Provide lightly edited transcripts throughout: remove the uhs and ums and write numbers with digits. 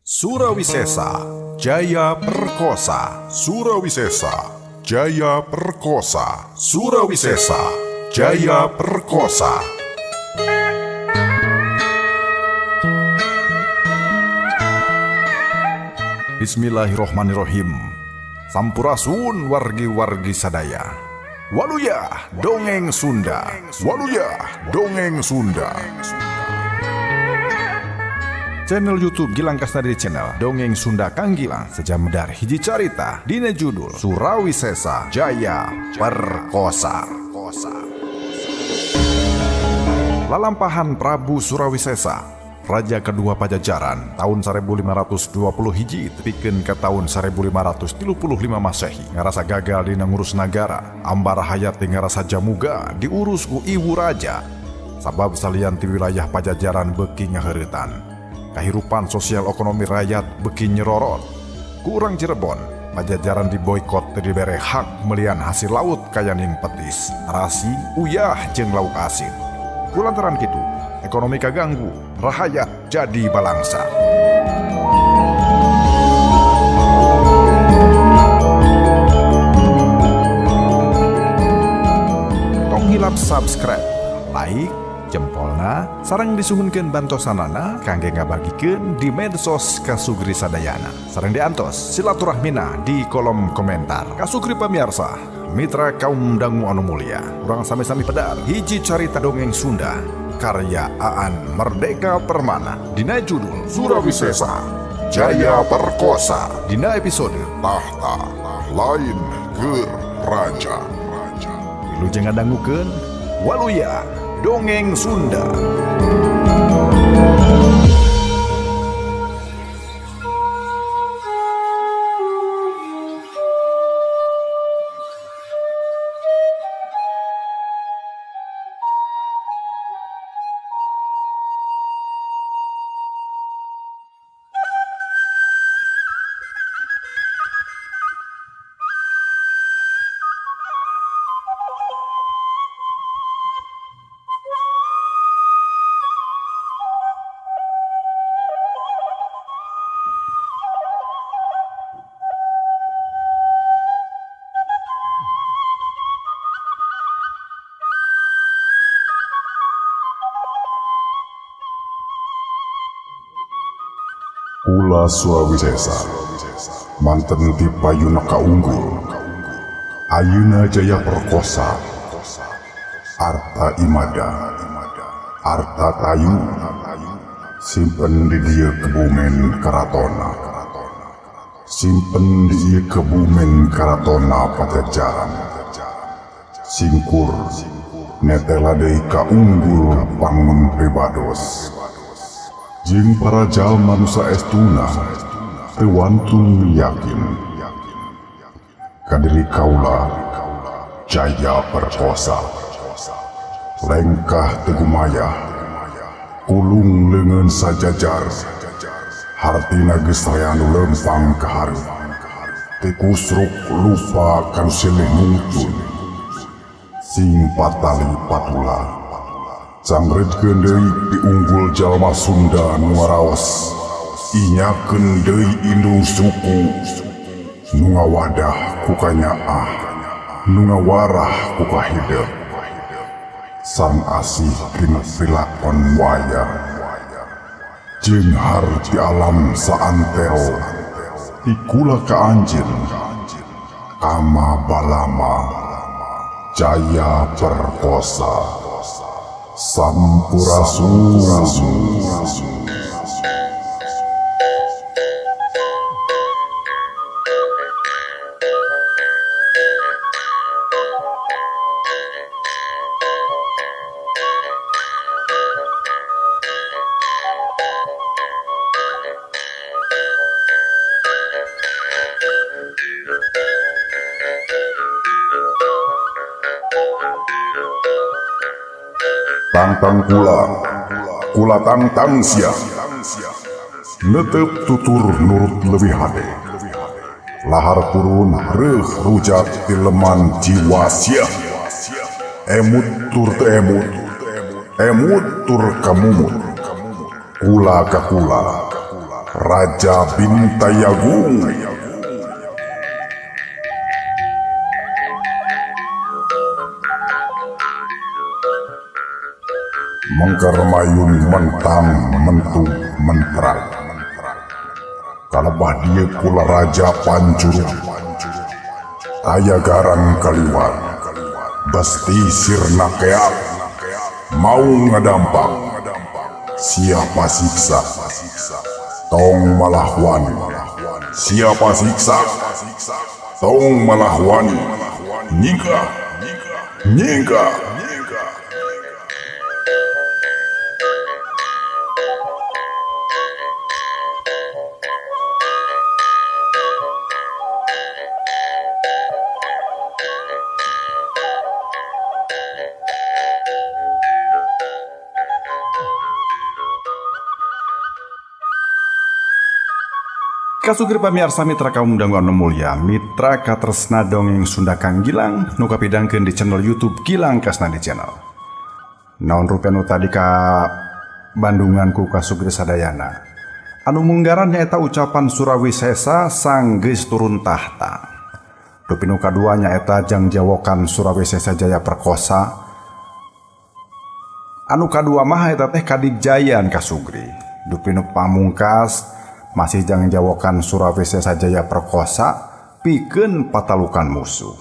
Surawisesa Jaya Perkosa. Surawisesa Jaya Perkosa. Surawisesa Jaya Perkosa. Bismillahirrohmanirrohim. Sampurasun wargi-wargi sadaya. Waluya dongeng Sunda. Waluya dongeng Sunda. Channel YouTube Gilang Kasnadi Channel Dongeng Sunda Kang Gilang sejam medar hiji carita dina judul Surawisesa Jaya Perkosa. Lalampahan Prabu Surawisesa, Raja kedua Pajajaran tahun 1520 hiji tepikeun ka tahun 1535 Masehi, ngarasa gagal dina ngurus nagara, ambar hayat di ngarasa jamuga diurus ku ibu raja. Sabab salian ti wilayah Pajajaran beuki ngaheuretan. Kehidupan sosial ekonomi rakyat beki nyerorot. Kurang Cirebon, Pajajaran diboykot dibere hak melian hasil laut kayaning petis, rasi, uyah jeung lauk asin. Kulantaran kitu, ekonomi kaganggu, rahayat jadi balangsa. Tong hilap subscribe, like, jempolna sareng disuhunkeun bantosanana kangge ngabagikeun di medsos kasugri sadayana, sareng diantos silaturahmina di kolom komentar. Kasugri pamiarsa, mitra kaum dangu anu mulia, urang sami-sami pedar hiji carita dongeng Sunda karya Aan Merdeka Permana dina judul Surawisesa Jaya Perkosa, dina episode Tahta Lain Ger Raja. Wilujeng ngadangukeun Waluya Dongeng Sunda. Kula Surawisesa manten ti payuna kaunggul, ayeuna Jaya Perkosa, arta imada, arta tayu, simpen di dieu kebumen karatona, simpen di dieu kebumen karatona Pajajaran, singkur netela deui kaunggul pangun pribados. Jeung para jalma nu saestuna teu wantun yakin kadiri kaula Jaya Perkosa, lengkah tegumaya ulung leungeun sajajar, hartina geus rea nu lempang ka hareup, teu kusruk lupa kanu silih nungtun, sing patali patula sangredkeun deui diunggul jalma Sunda nu ngaraos, inyakeun deui indung suku nu ngawadah ku kanyaah, nu ngawarah ku kahideuk, sang asih dina pilakon waya, jeung harti alam saantero ikula ka anjeun kama balama Jaya Perkosa. Sampurasun. Tangtang kula tangtang sia, netep tutur nurut leuwih hade, lahar turun reuh rujak ti leman jiwa sia, emut tur teu emut tur kamumut, kula ka kula, Raja Bintayagung. Mengkermayun mentang mentu menterang. Kalebah dia kula Raja Pancuru, Tayagaran Kaliwat, Besti sirna keak, mau ngadampak, siapa siksa, tong malahwani, siapa siksa, tong malahwani, nyingka, nyingka. Kasugri pamirsa mitra kaum dangguan mulia, mitra katresna dongeng Sunda Kang Gilang nu kapidangkeun di channel YouTube Gilang Kasnadi Channel. Naon rupiah nu tadi ka Bandungan ku Kasugri sadayana. Anu munggaran nyaeta ucapan Surawisesa sang geus turun tahta. Rupi nu kadua nyaeta jangjawokan Surawisesa Jaya Perkosa. Anu kadua mah eta teh kadigjayan Kasugri. Rupi nu pamungkas masih jangan jawakan Surawisesa Jaya Perkosa pikeun patalukan musuh.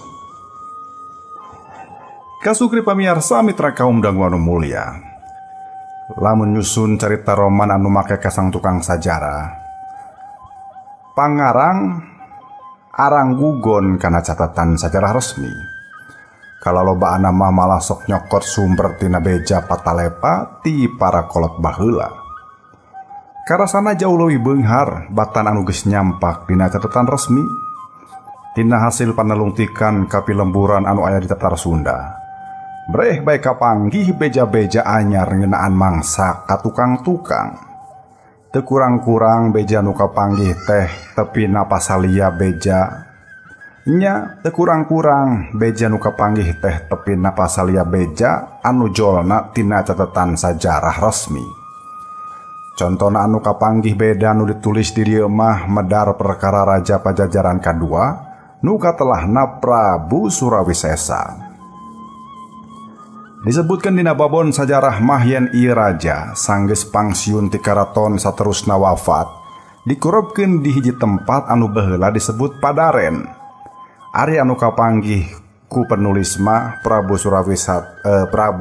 Kasugri pamirsa mitra kaum dangguan mulia, lamun nyusun cerita roman anu make kasang tukang sajarah, pangarang arang gugon kana catatan sajarah resmi. Kalau loba mah malah sok nyokot sumber tina beja patalepa ti para kolot baheula. Karasana jauh leuwih beunghar batan anu geus nyampak dina catatan resmi tina hasil panelungtikan kapilemburan anu aya di Tatar Sunda. Breh bae kapanggih beja-beja anyar ngeunaan mangsa ka tukang-tukang. Teu kurang-kurang beja nu kapanggih teh tepina pasalia beja. Nya teu kurang-kurang beja nu kapanggih teh tepina pasalia beja anu jolna tina catatan sajarah resmi. Contohna anu kapanggih beda nu ditulis di dieu mah medar perkara Raja Pajajaran kadua nu katelahna Prabu Surawisesa. Disebutkan dina babon sajarah mah yen ieu raja sanggeus pangsiun ti karaton saterusna wafat dikurebkeun di hiji tempat anu baheula disebut Padaren. Ari anu kapanggih ku penulis mah Prabu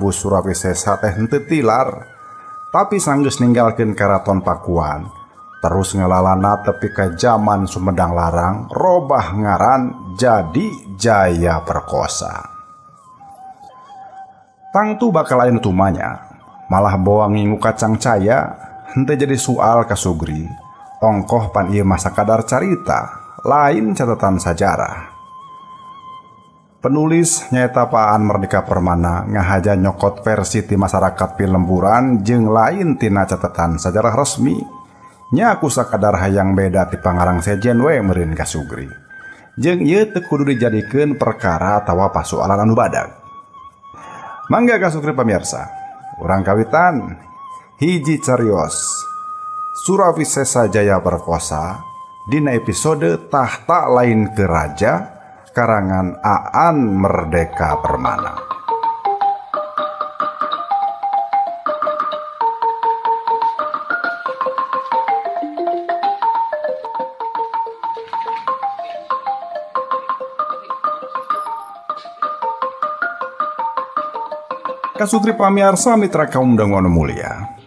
Surawisesa teh henteu tilar. Tapi sanggeus ninggalkeun karaton Pakuan, terus ngalalana tepi ka zaman Sumedang Larang, robah ngaran jadi Jaya Perkosa. Tangtu bakal lain tumanya, malah bawa ngingu kacang caya, henteu jadi soal Kasugri. Ongkoh pan ieu mah sakadar carita, lain catatan sajarah. Penulis nyaeta Paan Merdeka Permana ngahaja nyokot versi ti masyarakat pilemburan jeung lain tina catatan sajarah resmi. Nya aku sakadar hayang beda ti pangarang sejen we meureun Kasugri. Jeung ieu teu kudu dijadikeun perkara atawa pasoalan anu badag. Mangga Kasugri pamirsa, urang kawitan hiji carios Surawisesa Jaya Perkosa dina episode Tahta Lain ke Raja karangan Aan Merdeka Permana. Kasugri pamirsa mitra kaum dangguan mulia,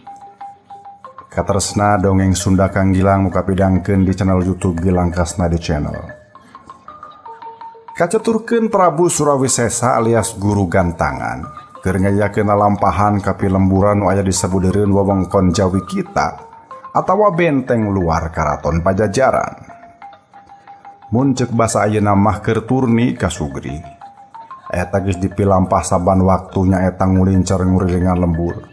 katresna dongeng Sunda Kang Gilang muka pidangkeun di channel YouTube Gilang Kasnadi Channel. Kaceturkeun Prabu Surawisesa alias Guru Gantangan keur ngayakeun lalampahan kapilemburan nu aya di sabudeureun wewengkon Jawi kita atawa benteng luar karaton Pajajaran. Mun ceuk basa ayeuna mah keur turni Kasugri. Eta geus dipilampah saban waktunya eta ngulincer ngurilingan lembur.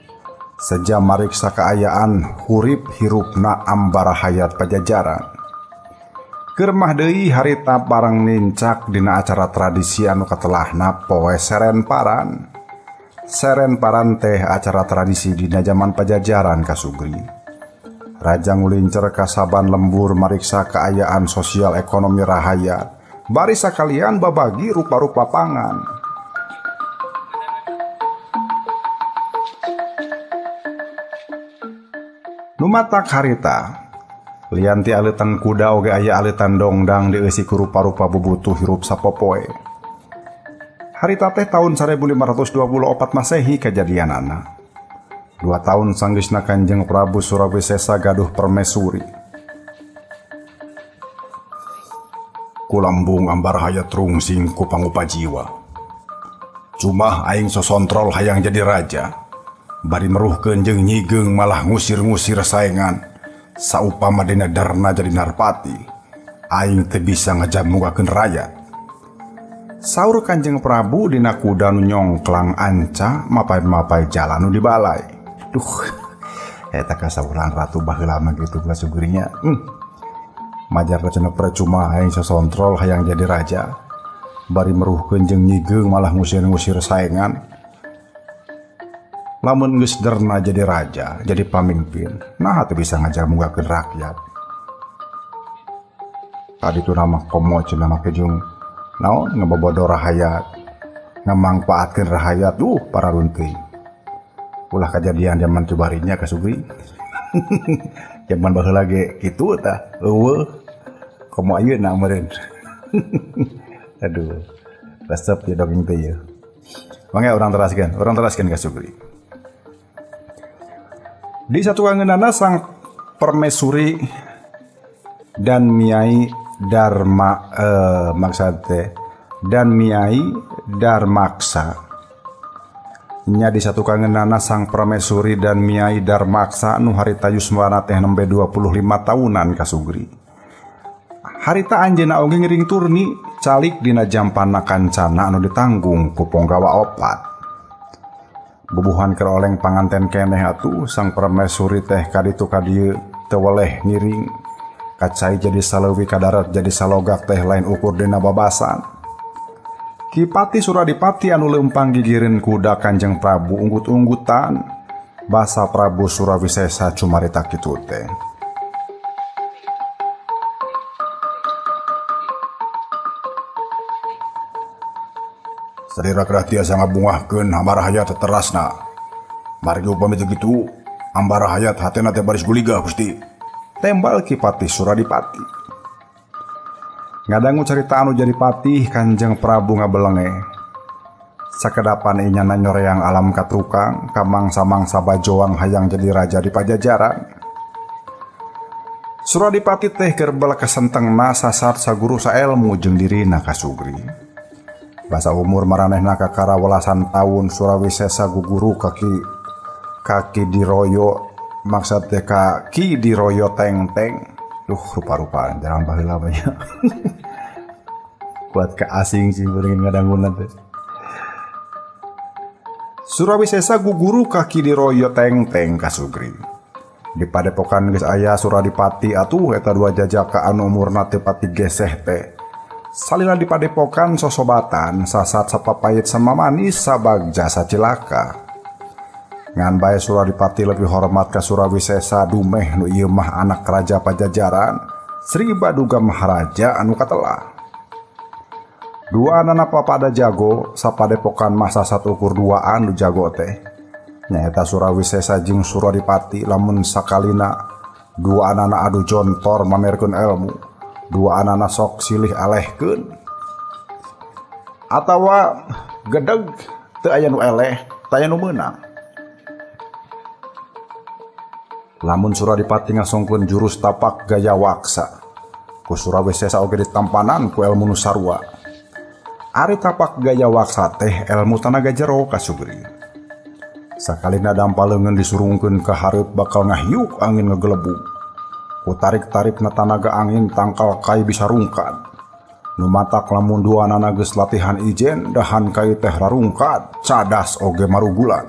Sejam mariksa kaayaan hurip hirupna ambara hayat Pajajaran. Keur mah deui harita bareng nincak dina acara tradisi anu katelahna poe Serenparan. Serenparan teh acara tradisi dina zaman Pajajaran Kasugri. Raja ngulincer ka saban lembur mariksa keayaan sosial ekonomi rahayat. Bari sakalian babagi rupa-rupa pangan. Numatak harita lianti alitan kuda oge aya alitan dongdang dieusi ku rupa-rupa bubutuh hirup sapopoe. Harita teh tahun 1524 Masehi kejadianana. 2 tahun sanggeusna Kanjeng Prabu Surawisesa gaduh permaisuri. Kulambung ambar hayat rungsing ku pangupa jiwa. Cuma aing sosontrol hayang jadi raja. Bari meruhkeun jeung nyigeung malah ngusir-ngusir saengan. Saupama dina darna jadi narpati, aing teu bisa ngajamugakeun rakyat. Saur Kanjeng Prabu dina kuda nu nyongklang anca mapai-mapai jalan nu di balai. Duh, eta kasauran ratu baheula mah kitu kasugurinya. Majar cenah percuma aing sosontrol hayang jadi raja. Bari meruhkeun jeung nyigeung malah ngusir-ngusir saengan. Lamun geus derna jadi raja, jadi pamimpin, nah teu bisa ngajamugakeun rakyat. Tadi tu nama komo cenah make jeung naon ngebobodo rahayat, ngamangpaatkeun rahayat, para runteuing. Ulah kejadian zaman cubarinya kasugri. Zaman baheula ge kitu tah, eueuh. Komo ayeuna meureun. Aduh. Resep ya dongeng teh ya. Mangga urang teraskeun kasugri. Di satu kangeunana sang permaisuri dan Miai Darmaksa nya di satu kangeunana sang permaisuri dan Miai Darmaksa nu harita yuswana teh nembe 25 tahunan kasugri. Harita anjeunna oge ngiring turni calik dina jampana kancana anu ditanggung ku Ponggawa opat. Bubuhan keur oleng panganten keneh atuh sang permaisuri teh kaditu kadieu teu weleh ngiring. Kacai jadi saleuwi kadarat jadi salogak teh lain ukur dina babasan. Ki Pati Suradipati anu leumpang gigireun kuda Kanjeng Prabu unggut-unggutan. Basa Prabu Surawisesa cumarita kitu teh. Sadira-kira tiasa ngabungahkeun ambar hayat terasna. Margi upami teu kitu, ambar hayat hatena teh baris guliga Gusti. Tembal Ki Pati Suradipati. Ngadangu carita anu jadi patih Kanjeng Prabu ngabelenge. Sakedapan inyana nyoreang alam katukang, kamangsa-mangsa bajoang hayang jadi raja di Pajajaran. Suradipati teh keur balakasentengna sasat saguru saelmu jeung dirina kasugri. Basa umur maranehna kakara welasan tahun Surawisesa guguru kaki diroyo maksud teh kaki diroyo teng-teng. Rupa-rupa jarang baheula banyak. Kuat ke asing sih beureun ngadangunan teh. Surawisesa guguru kaki diroyo teng-teng kasugri. Di padepokan geus aya Suradipati atuh eta dua jajaka anu umurna teu pati geseh teh. Salila di padepokan sosobatan sasat sapapait sama manis sabagja sacilaka. Ngan bae Suradipati lebih hormat ka Surawisesa dumeh nu ieu mah anak raja Pajajaran Sri Baduga Maharaja anu katelah. Dua anana papada jago sapadepokan masa satu ukur duaan nu jago teh. Nyaeta Surawisesa jeung Suradipati lamun sakalina dua anana adu jontor mamerkeun ilmu. Dua anana sok silih alehkeun atawa gedeg teu aya nu eleh teu aya nu meunang. Lamun Suradipati ngasongkeun jurus tapak gaya waksa ku Surawisesa oge ditampanan ku ilmu nu sarua. Ari tapak gaya waksa teh ilmu tanaga jero kasugri. Sakalina dampaleungeun disurungkeun ka hareup bakal ngahiuk angin ngagelebug. Ku tarik-tarikna tanaga angin tangkal kai bisa rungkat. Nu matak lamun duanana geus latihan ijen dahan kai teh rarungkat cadas oge marugulan.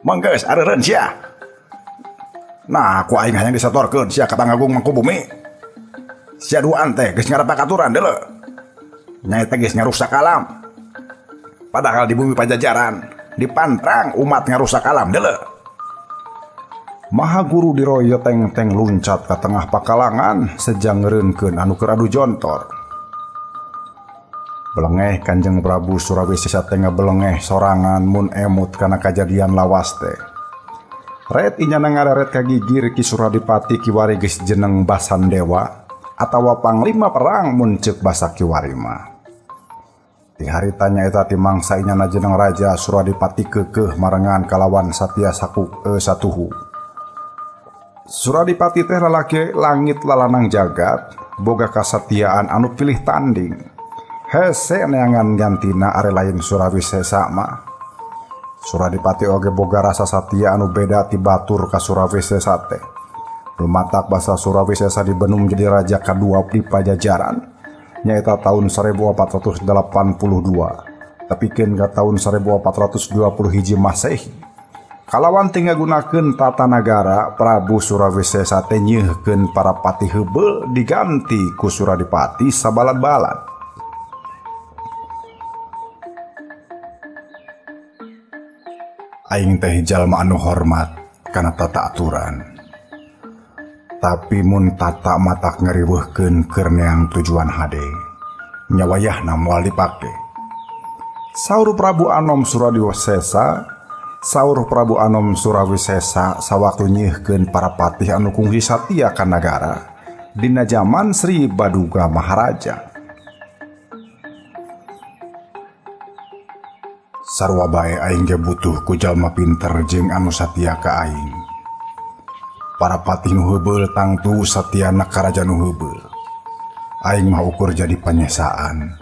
Mangga geus areureun sia. Nah, ku aing hayang disatorkeun sia ka Tanggagung Mangku Bumi. Sia duaan teh geus ngarepak aturan deuleu. Nyaeta geus ngarusak alam. Padahal di bumi Pajajaran dipantrang umat ngarusak alam deuleu. Maha Guru diroyo teng-teng luncat ke tengah pakalangan sejang ngeureunkeun anu keur adu jontor. Belengeh Kanjeng Prabu Surawisesa teh ngabelengeh sorangan mun emut kana kajadian lawas teh. Ret inyana ngaret kagigir Ki Suradipati kiwari geus jeneng Basan Dewa atawa panglima perang mun ceuk basa kiwari mah. Di hari tanya eta ti mangsa inyana jeneng Raja Suradipati keukeuh marengan kalawan Satya Satuhu. Suradipati teh lalaki langit lalanang jagat, boga kasatiaan anu pilih tanding. Hese neangan gantina are lain Surawisesa mah. Suradipati oge boga rasa satya anu beda ti batur ka Surawisesa teh. Lumatak basa Surawisesa dibenung jadi raja kedua di Pajajaran. Nyaeta tahun 1482 tapikeun ka tahun 1421 Masehi. Kalawan teu ngagunakeun tata nagara, Prabu Surawisesa teh nyeuhkeun para pati heubeul diganti ku Suradipati sabalad-balad. Aing teh jalma anu hormat kana tata aturan. Tapi mun tata matak ngeriweuhkeun keur neang tujuan hade, nyawayahna moal dipake. Saur Prabu Anom Surawisesa sawaktu nyeuhkeun para patih anu kungsi satya ka nagara dina jaman Sri Baduga Maharaja. Sarua bae aing ge butuh ku jalma pinter jeung anu satya ka aing. Para patih nu heubeul tangtu satyana ka raja nu heubeul. Aing mah ukur jadi panyesaan.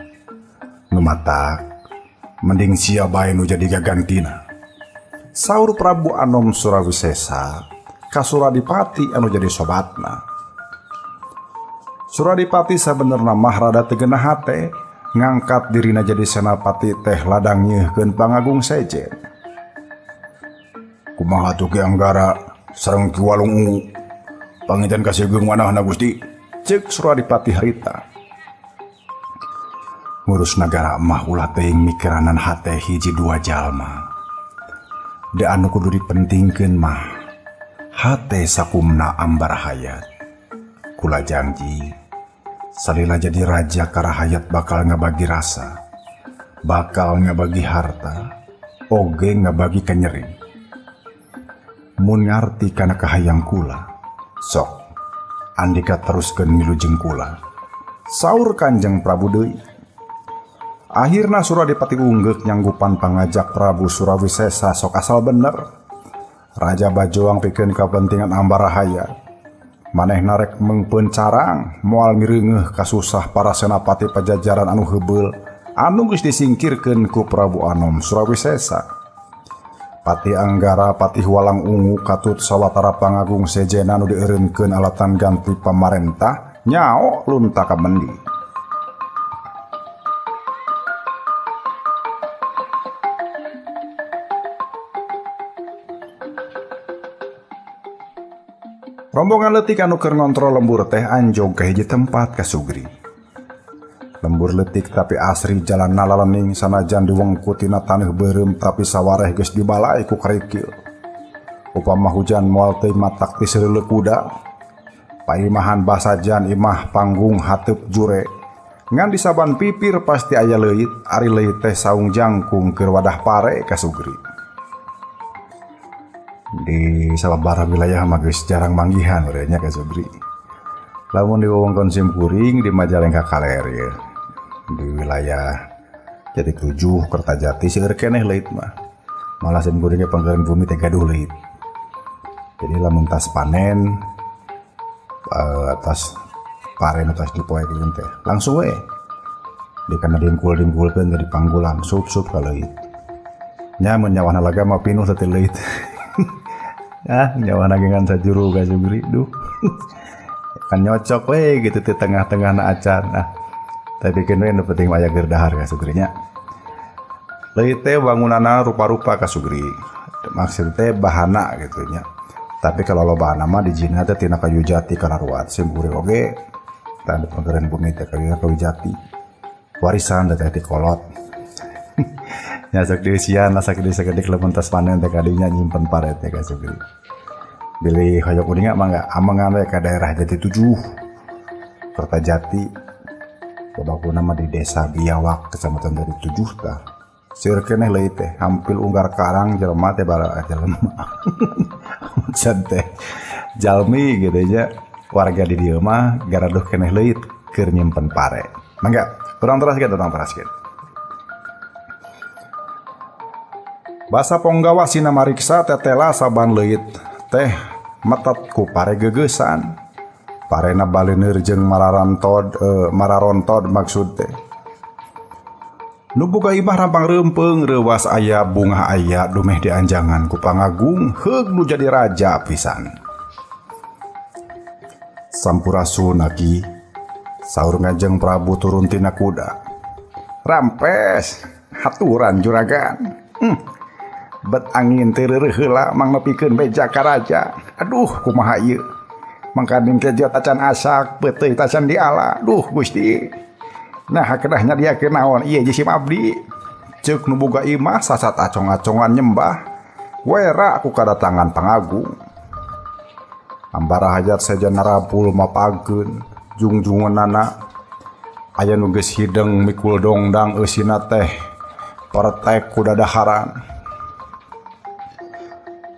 Nu matak mending sia bae nu jadi gagantina. Saur Prabu Anom Surawisesa ka Suradipati anu jadi sobatna. Suradipati sabenerna mah rada teu geunah hate ngangkat dirina jadi senapati teh ladang nyeuhkeun pangagung sejen. Kumaha tuh Ki Anggara sareng Ki Walung Ungu pangitan kasiegeung manahna Gusti, ceuk Suradipati harita. Ngurus nagara mah ulah teuing mikiranan hate hiji dua jalma. Da anu kudu dipentingkeun mah hate sakumna ambar hayat. Kula janji salila jadi raja karahayat bakal ngabagi rasa, bakal ngabagi harta, oge ngabagi kanyeri. Mun ngarti kana kahayang kula, sok andika teruskeun ngilujeng kula. Saur Kanjeng Prabu deui. Akhirna Suradipati unggeuh nyanggupan pangajak Prabu Surawisesa sok asal bener. Raja bajoang pikeun kapentingan ambar hayat. Manehna rek mengpeun carang moal mireungeuh kasusah para senapati Pajajaran anu heubeul anu geus disingkirkeun ku Prabu Anom Surawisesa. Pati Anggara Patih Walang Ungu katut sawatara pangagung sejen anu dieureunkeun alatan ganti pamarentah nyao lunta ka mendi. Rombongan leutik anu keur ngontrol lembur teh anjog ka hiji tempat ka Sugri. Lembur leutik tapi asri jalan nalalening sanajan diwengku tina taneuh beureum tapi sawareh geus dibalai ku karikil. Upama hujan moal teuing matak ti seuleuleuh kuda. Paimahan basajan imah panggung hateup jure. Ngan di saban pipir pasti aya leuit, ari leuit teh saung jangkung keur wadah pare ka Sugri. Di sababaraha wilayah mah geus jarang manggihan urenya ka Sugri. Lamun di wewengkon Simkuring di Majalengka Kaler di wilayah Jati 7 Kertajati seueur keneh leuit mah. Malah Simkuring ge panggeun bumi teh gaduh leuit. Jadi lamun tas panen atas paren atas dipoekeun teh langsung we dikana dingkul-dingkulkeun dari panggulan sup-sup ka leuit. Nya mun nyawana laga mah pinuh teh leuit. Nyawana gengan sajuru ka Sugri duh. Kan nyocok we gitu di tengah-tengah na acan. Tapi kene nu penting aya keur dahar ka Sugri nya. Leuit teh bangunanna rupa-rupa ka Sugri. Maksud teh bahana gitu nya. Tapi kalau lobana mah dijina teh tina kayu jati kalaruat Simkuring oge tanda pangeureun bumi teh kayu jati. Warisan teh ti kolot. nya sok dieusian asa sakedik lamun tos panen teh kadinya nyimpen pare teh ka sugri. Bilih hoyong kuninga mangga amangan we ka daerah Jati 7 Kertajati babakuna mah di desa Biawak kecamatan Jati 7 tah. Seueur keneh leuwih teh hampir unggar karang jelema teh bara jelema. Can teh jalmi gitu nya warga di dieu mah garaduh keneh leuwih keur nyimpen pare. Mangga urang teraskeun urang teraskeun. Basa Ponggawa sina mariksa tetela saban leuit teh metet ku pare geugesan. Parena baleuneur jeung mararontod maksud teh. Nu boga imah rampang reumpeng reuwas aya bunga aya dumeh dianjangan ku pangagung heug nu jadi raja pisan. Sampurasun aki saur Ngajeng Prabu turun tina kuda. Rampes haturan juragan. Bet angin tereureuk heula mangnepikeun beja ka raja. Aduh kumaha ieu? Mangkading kejo tacan asak beuteung tacan diala. Duh Gusti. Nah kedah nyadiakeun naon ieu jisim abdi? Ceuk nu boga imah sasat acong-acongan nyembah. Wera ku kadatangan pangagung. Ambara hajat saja narapul mapageun jungjungeunana. Aya nu geus hideng mikul dongdang eusina teh partek ku dadaharan.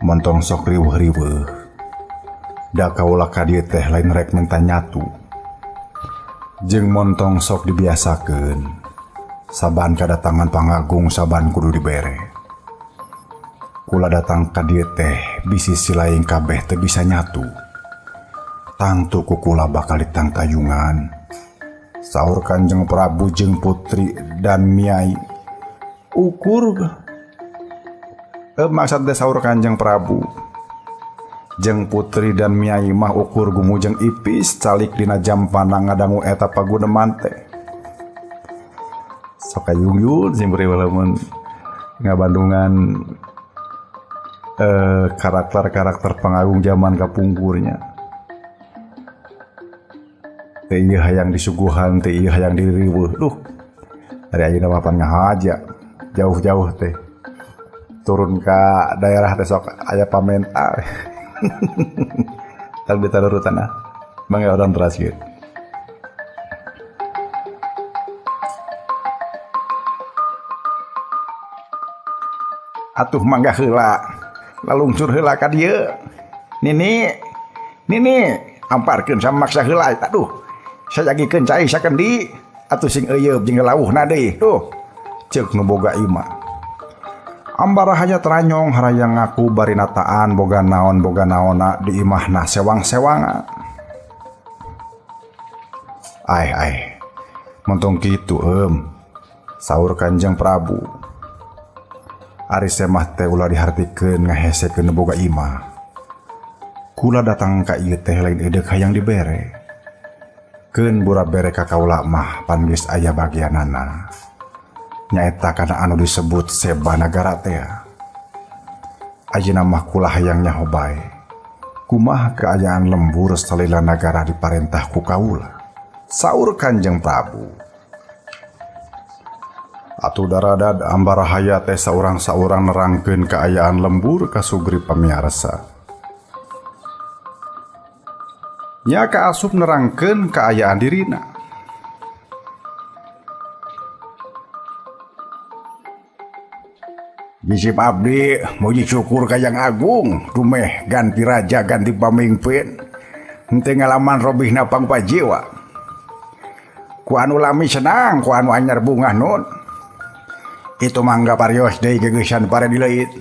Montong sok riweuh-riweuh. Da kaula ka dieu teh lain rek minta nyatu. Jeung montong sok dibiasakeun. Saban kadatangan pangagung saban kudu dibere. Kula datang ka dieu teh bisi silaing kabeh teu bisa nyatu. Tangtu ku kula bakal ditangtayungan. Saur Kanjeng Prabu jeung putri dan Miai. Ukur maksud teh saur Kanjeng Prabu jeung putri dan Miai mah ukur gumujeng ipis calik dina jampana ngadangu eta paguneman teh. Sok kayung-yung sing beri walaupun ngabandungan karakter-karakter pangagung zaman kapungkurnya. Teu ieu hayang disuguhan, teu ieu hayang diriweuh. Duh. Dari ayeuna mapan ngahaja jauh-jauh teh. Turun ke daerah teh sok aya pamenta. Tak ditarurutan ah. Mangga urang teraskeun. Atuh mangga heula. Lalungcur heula ka dieu. Nini amparkeun samaksa heula. Aduh. Sajagikeun cai sakendi. Atuh sing eueup jeung lawuhna deui. Tuh. Ceuk nu boga imah. Ambara hanya teranyong harayang ngaku bari nataan boga naona di imahna sewang-sewangan. Ai. Montong kitu saur Kanjeng Prabu. Ari semah teh ulah dihartikeun ngahesekeun boga imah. Kula datang ka ieu teh lain edeuk hayang dibere. Keun bura bere ka kaula mah pan geus aya bagianana. Nyaeta kana anu disebut Seba Nagara teh. Ayeuna mah kula hayang nyaho bae. Kumaha keadaan lembur salila nagara diparentah ku kaula? Saur Kanjeng Prabu. Atuh daradad ambara hayat teh saurang-saurang nerangkeun kaayaan lembur ka sugri pamiarsa. Nya kaasup nerangkeun kaayaan dirina. Jisim abdi muji syukur ka Yang Agung dumeh ganti raja ganti pamimpin henteu ngalaman robihna pangpajiwa. Ku anu lami senang ku anu anyar bungah nun. Itu mangga parios deui geugesan pare dileut.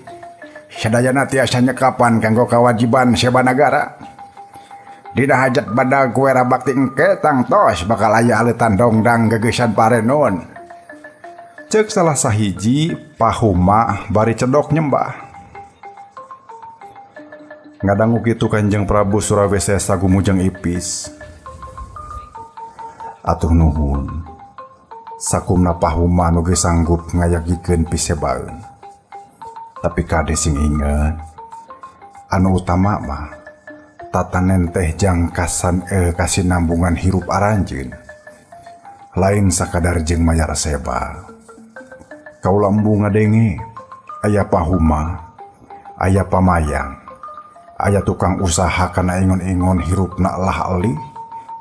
Sadayana tiasa nyekapan kanggo kawajiban Seba Nagara. Dina hajat badag kuera bakti engke tangtos bakal aya aleutan dongdang geugesan pare nun. Ceuk salah sahiji pahuma bari cedok nyembah. Ngadangu kitu Kanjeng Prabu Surawisesa gumujeng ipis. Atuh nuhun. Sakumna pahuma nu geus sanggup ngayagikeun pisebaeun. Tapi kade sing inget anu utama mah tatanen teh jangkasan kasinambungan hirup aranjeun. Lain sakadar jeung mayar Seba. Kaula embu ngadenge aya pahuma, aya pamayang, aya tukang usaha kana ingon-ingon hirupna lah eli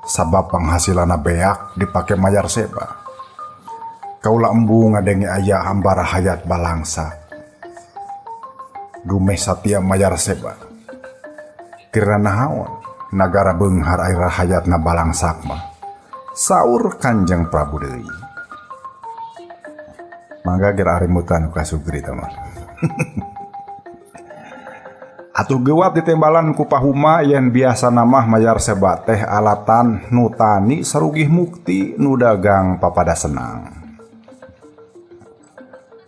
sabab penghasilanna beak dipake mayar seba. Kaula embu ngadenge aya ambara hayat balangsa dumeh satia mayar seba. Kirana naon nagara beunghar air hayatna balangsak mah, saur Kanjeng Prabu deui. Mangga ger arimutan ka Sugri mah. Atuh gewat ditembalan ku pahuma yen biasa namah mayar seba teh alatan nu tani sarugih mukti nu dagang papada senang.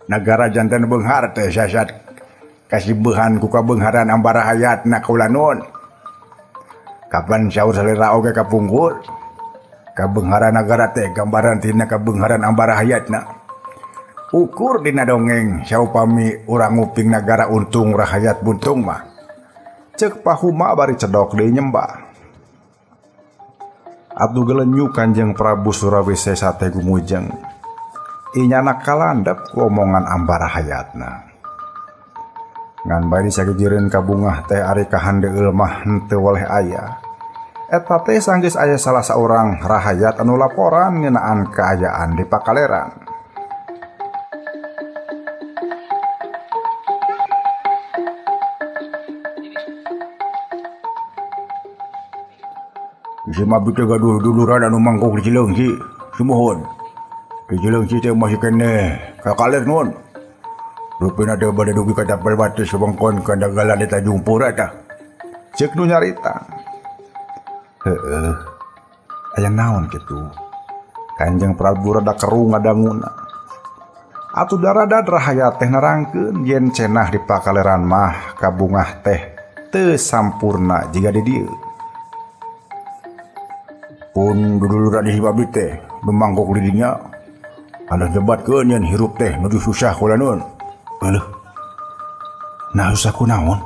Nagara janten beunghar teh sasat kasibeuhan ku kabeungharan ambara hayatna kaula nun. Kapan saur salira oge kapungkur? Kabeungharan nagara teh gambaran tina kabeungharan ambara hayatna. Ukur dina dongeng saupami urang nguping nagara untung rahayat buntung mah. Ceuk pahuma bari cedok deui nyembah. Atuh gelenyu Kanjeng Prabu Surawisesa teh gumujeng. Inyana kalandep ku omongan ambara hayatna. Ngan bari sagejereun kabungah teh ari kahandeul mah henteu waleh aya. Eta teh sanggeus aya salah saurang rahayat anu laporan ngeunaan kaayaan di Pakaleran. Si mabit teh gaduh duluran anu mangkok di Cileungsi, sumuhun. Di Cileungsi teh masih kene kakaler nun. Rupina teh bade dugi ka tapal batis bangkon ka dagalan di Tanjung Pura tah. Ceuk nu nyarita. Heueuh. Aya naon kitu? Kanjeng Prabu rada keru ngadanguna. Atuh darada rahayat teh nerangkeun yen cenah di Pakaleran mah kabungah teh teu sampurna jiga di dieu. Pun duduluran di mabit teh dumangkok di dinya. Anda jebatkeun yen hirup teh nuju susah kula nun. Eueuh. Nah susah kunaon?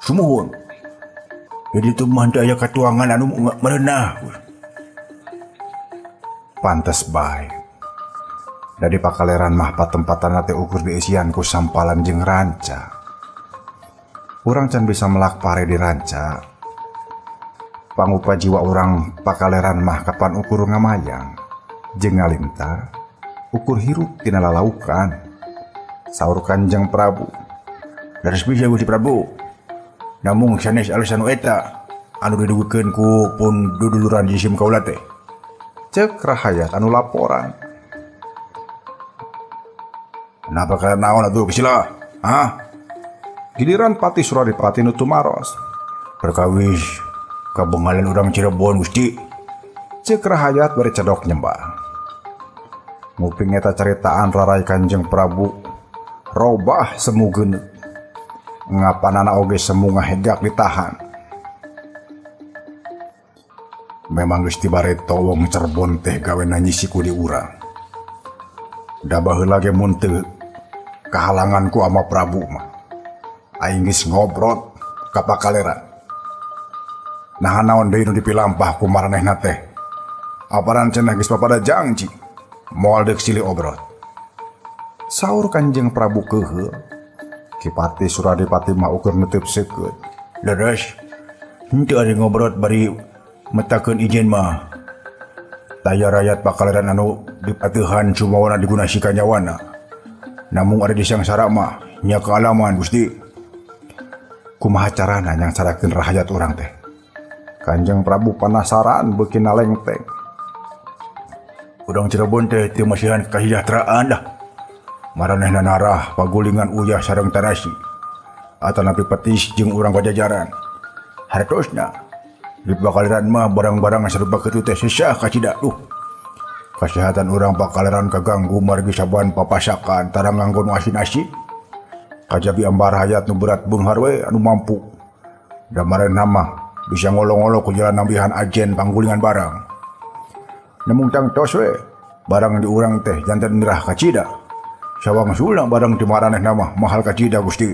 Sumuhun. Jadi tu mah teu aya katuangan anu merenah. Pantes bae. Da di Pakaleran mah patempatanna teh ukur diisian ku sampalan jeung ranca. Urang can bisa melak pare di ranca. Pangupa jiwa orang Pakaleran mah kapan ukur ngamayang jeung ngalintar ukur hirup tina lalaukan. Saur Kanjeng Prabu. Dados bisa Gusti Prabu. Namung sanes alus anu eta anu didugikeun ku pun duduluran jisim kaula teh. Ceuk rahayat anu laporan. Kenapa kana naon atuh kisila? Hah? Giliran Pati Suradipati nu tumaros. Perkawis kabengalan urang Cirebon Gusti. Ceuk rahayat bari cedok nyembah. Nguping eta caritaan rarai Kanjeng Prabu robah semu geuneuh. Ngapanana oge semu ngahegak ditahan. Memang Gusti Bareta wong Cirebon teh gawena nyisiku di urang. Da baheula ge mun teu kahalangan ku ama Prabu mah. Aing geus ngobrot ka Pakaleran. Nah naon deui nu dipilampah ku maranehna teh? Aparan cenah geus papada janji moal deuk silih obrot. Saur Kanjeng Prabu keheul. Ki Pati Suradipati mah ukur neuteub seukeut. Leres, henteu ari ngobrot bari metakeun ijen mah. Taya rakyat Pakaleran anu dipateuhan sumawana digunasi ka nyawana. Namung ari disangsara mah nya kaalaman Gusti. Kumaha carana nyangsarakeun rahayat urang teh? Kanjeng Prabu penasaran beuki nalengteng. Urang Cirebon teh teu masihan kasejahteraan dah. Maranehna narah pagulingan uyah sareng tanasi. Atanapi petis jeung urang Pajajaran. Hartosna di Pakaleran mah barang-barang sarupa kitu teh susah kacida tuh. Kesehatan urang Pakaleran kaganggu margi saban papasakan tarang nganggo nu asin-asin. Kajabi ambar hayat nu berat beunghar we anu mampu. Da maranehna mah bisa ngolo-ngolo ku jalan nambihan ajen panggulingan barang. Namun tangtos we barang di urang teh janten mirah kacida. Sawang sulang barang di maranehna mah mahal kacida Gusti.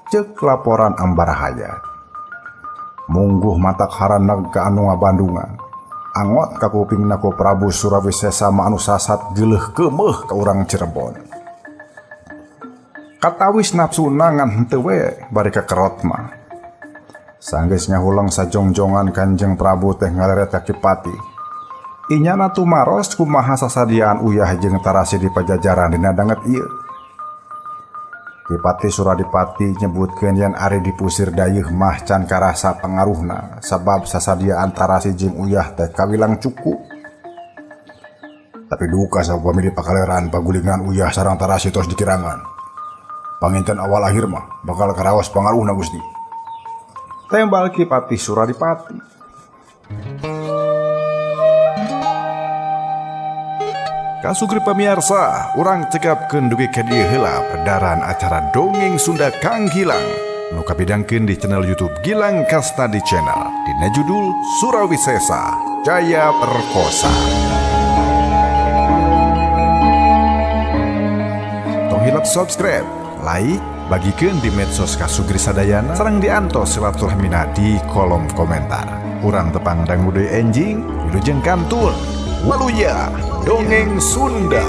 Ceuk laporan ambara hayat. Mungguh matak haranag ka anu ngabandungan. Angot ka kupingna ku Prabu Surawisesa anu sasat geuleuh keumeuh ka urang Cirebon. Katawis nafsu nangan henteu we bari kekerot mah. Sanggeus ngahulang sajongjongan Kanjeng Prabu teh ngaleret ka Kipati. Inyana tumaros kumaha sasadiaan uyah jeung tarasi di Pajajaran dina danget ieu. Kipati Suradipati nyebutkeun yen ari dipusir dayeuh mah can karasa pangaruhna sabab sasadiaan tarasi jeung uyah teh kawilang cukup. Tapi duka sapami di Pakaleran pagulingan uyah sareng tarasi tos dikirangan. Panginten awal akhir mah bakal karaos pangaruhna Gusti. Tembal Kipati Suradipati. Kasugri pamiarsa, urang cekapkeun dugi ka dieu heula perdaran acara Dongeng Sunda Kang Gilang nu kapidangkeun di channel YouTube Gilang Kastadi Channel dina judul Surawisesa Jaya Perkosa. Tong hilap subscribe, like, bagikeun di medsos Kasugri sadayana sareng diantos silaturahmina di kolom komentar. Urang tepang danggude enjing, wilujeng kantun. Waluya Dongeng Sunda.